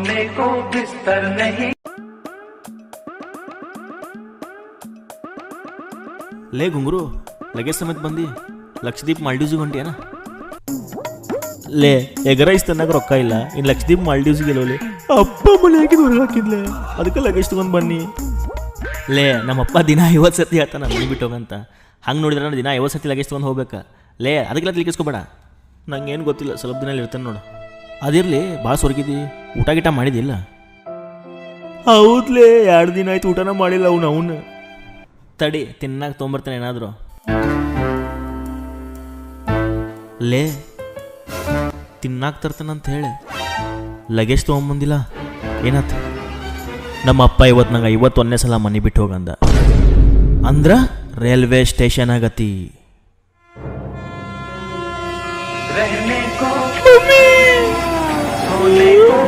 सोने को बिस्तर नहीं. ಲೇ ಗುಂಗುರು, ಲಗೇಜ್ ಸಮೇತ ಬಂದು ಲಕ್ಷದೀಪ್ ಮಾಲ್ಡೀವ್ಸಿಗೆ ಹೊಂಟಿಯೇನ? ಲೇ ಎಗರೈಸ್ ತನ್ನಾಗ ರೊಕ್ಕ ಇಲ್ಲ, ಇನ್ನು ಲಕ್ಷದೀಪ್ ಮಾಲ್ಡೀವ್ಸಿಗೆ ಎಲ್ಲೋಲಿ ಅಪ್ಪ ಮನೆ ಹಾಕಿದ್ ಹೊರಗೆ ಹಾಕಿದ್ಲೆ, ಅದಕ್ಕೆ ಲಗೇಜ್ ತೊಗೊಂಡು ಬನ್ನಿ. ಲೇ ನಮ್ಮಪ್ಪ ದಿನ 50 ಸತಿ ಹೇಳ್ತಾನೆ ಮನೆ ಬಿಟ್ಟು ಹೋಗಂತ. ಹಂಗೆ ನೋಡಿದ್ರೆ ನಾನು ದಿನ 50 ಸತಿ ಲಗೇಜ್ ತೊಗೊಂಡು ಹೋಗ್ಬೇಕಾ? ಲೇ ಅದಕ್ಕೆಲ್ಲ ತಿಳ್ಕಿಸ್ಕೊಬೇಡ, ನಂಗೇನು ಗೊತ್ತಿಲ್ಲ, ಸ್ವಲ್ಪ ದಿನ ಇರ್ತೇನೆ ನೋಡು. ಅದಿರಲಿ, ಭಾಳ ಸೊರಗಿದಿ, ಊಟ ಗೀಟ ಮಾಡಿದಿಲ್ಲ? ಹೌದ್ಲೇ, 2 ದಿನ ಆಯ್ತು ಊಟನ ಮಾಡಿಲ್ಲ ಅವನು. ತಡಿ ತಿನ್ನಾಗ ತೊಗೊಂಬರ್ತೇನೆ ಏನಾದರೂ. ಲೇ ತಿನ್ನಾಕ ತರ್ತಾನಂತ ಹೇಳಿ ಲಗೇಜ್ ತೊಗೊಂಬಂದಿಲ್ಲ, ಏನಾಯ್ತು? ನಮ್ಮ ಅಪ್ಪ ಇವತ್ತು ನಂಗೆ 51ನೇ ಸಲ ಮನೆ ಬಿಟ್ಟು ಹೋಗಂದ. ಅಂದ್ರ ರೈಲ್ವೆ ಸ್ಟೇಷನ್ ಆಗತಿ. रहने को सोने को